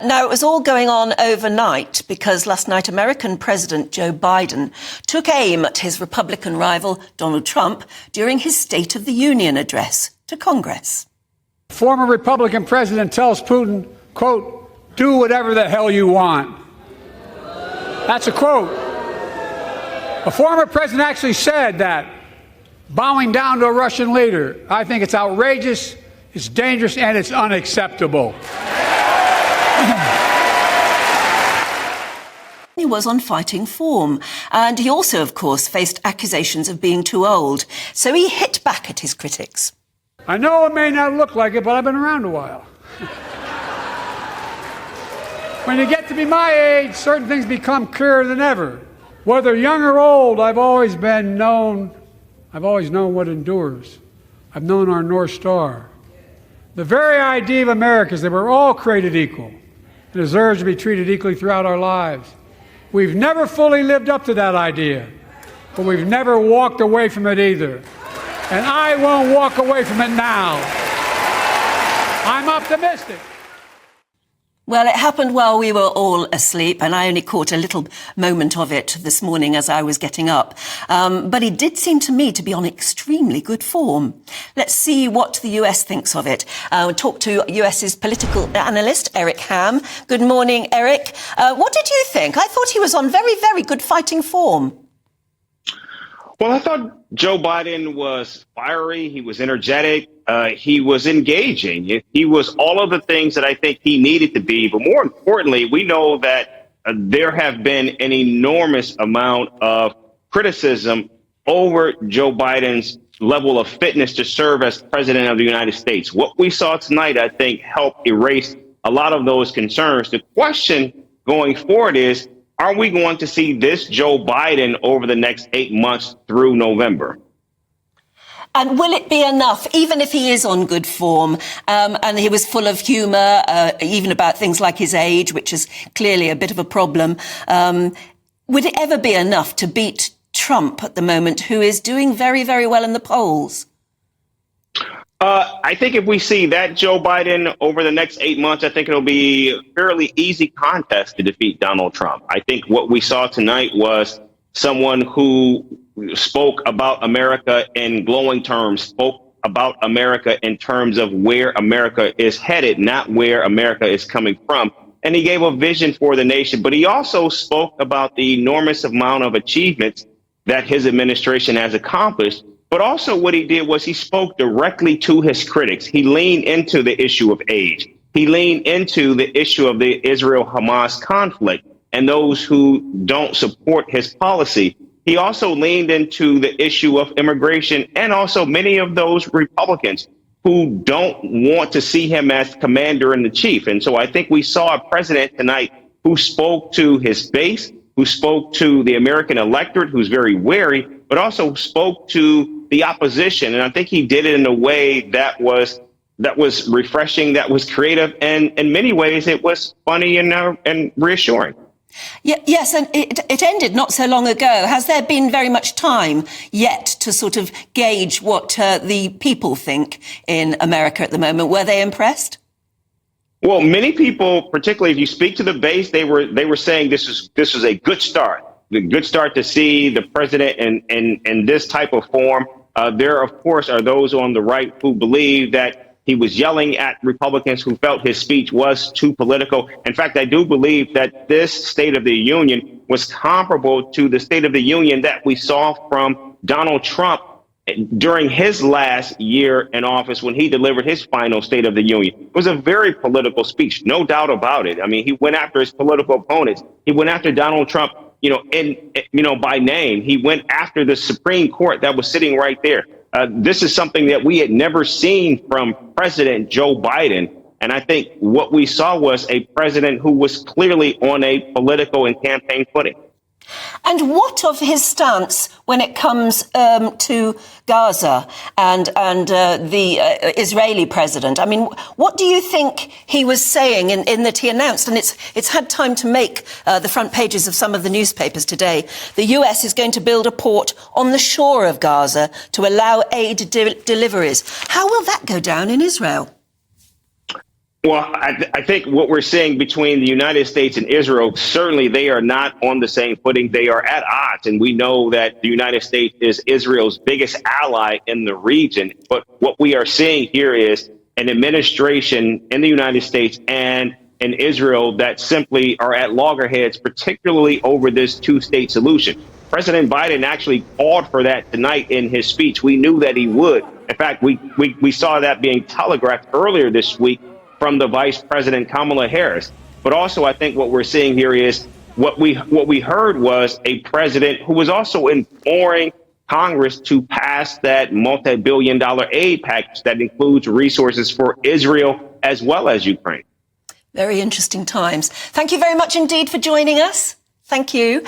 Now, it was all going on overnight because last night American President Joe Biden took aim at his Republican rival Donald Trump during his State of the Union address to Congress. Former Republican president tells Putin, quote, "Do whatever the hell you want." That's a quote. A former president actually said that, bowing down to a Russian leader. I think it's outrageous, it's dangerous, and it's unacceptable. He was on fighting form, and he also, of course, faced accusations of being too old. So he hit back at his critics. I know it may not look like it, but I've been around a while. When you get to be my age, certain things become clearer than ever. Whether young or old, I've always known what endures. I've known our North Star. The very idea of America is that we're all created equal and deserves to be treated equally throughout our lives. We've never fully lived up to that idea, but we've never walked away from it either. And I won't walk away from it now. I'm optimistic. Well, it happened while we were all asleep, and I only caught a little moment of it this morning as I was getting up. But it did seem to me to be on extremely good form. Let's see what the US thinks of it. We'll talk to US's political analyst, Eric Ham. Good morning, Eric. What did you think? I thought he was on very, very good fighting form. Well, I thought Joe Biden was fiery. He was energetic. He was engaging. He was all of the things that I think he needed to be. But more importantly, we know that there have been an enormous amount of criticism over Joe Biden's level of fitness to serve as president of the United States. What we saw tonight, I think, helped erase a lot of those concerns. The question going forward is, are we going to see this Joe Biden over the next 8 months through November? And will it be enough, even if he is on good form, and he was full of humour, even about things like his age, which is clearly a bit of a problem, would it ever be enough to beat Trump at the moment, who is doing very, very well in the polls? I think if we see that Joe Biden over the next 8 months, I think it'll be a fairly easy contest to defeat Donald Trump. I think what we saw tonight was someone who spoke about America in glowing terms, spoke about America in terms of where America is headed, not where America is coming from. And he gave a vision for the nation, but he also spoke about the enormous amount of achievements that his administration has accomplished. But also what he did was he spoke directly to his critics. He leaned into the issue of age. He leaned into the issue of the Israel-Hamas conflict and those who don't support his policy. He also leaned into the issue of immigration and also many of those Republicans who don't want to see him as commander in the chief. And so I think we saw a president tonight who spoke to his base, who spoke to the American electorate, who's very wary, but also spoke to the opposition. And I think he did it in a way that was refreshing, that was creative, and in many ways it was funny and reassuring. Yes, and it ended not so long ago. Has there been very much time yet to sort of gauge what the people think in America at the moment? Were they impressed? Well, many people, particularly if you speak to the base, they were saying this was a good start. The good start to see the president in this type of form. There, of course, are those on the right who believe that he was yelling at Republicans, who felt his speech was too political. In fact, I do believe that this State of the Union was comparable to the State of the Union that we saw from Donald Trump during his last year in office when he delivered his final State of the Union. It was a very political speech, no doubt about it. I mean, he went after his political opponents. He went after Donald Trump, by name. He went after the Supreme Court that was sitting right there. This is something that we had never seen from President Joe Biden. And I think what we saw was a president who was clearly on a political and campaign footing. And what of his stance when it comes to Gaza and the Israeli president? I mean, what do you think he was saying in that he announced, and it's had time to make the front pages of some of the newspapers today, the US is going to build a port on the shore of Gaza to allow aid deliveries. How will that go down in Israel? Well, I think what we're seeing between the United States and Israel, certainly they are not on the same footing. They are at odds. And we know that the United States is Israel's biggest ally in the region. But what we are seeing here is an administration in the United States and in Israel that simply are at loggerheads, particularly over this two-state solution. President Biden actually called for that tonight in his speech. We knew that he would. In fact, we saw that being telegraphed earlier this week from the Vice President Kamala Harris. But also, I think what we're seeing here is what we heard was a president who was also imploring Congress to pass that multi-billion-dollar aid package that includes resources for Israel as well as Ukraine. Very interesting times. Thank you very much indeed for joining us. Thank you.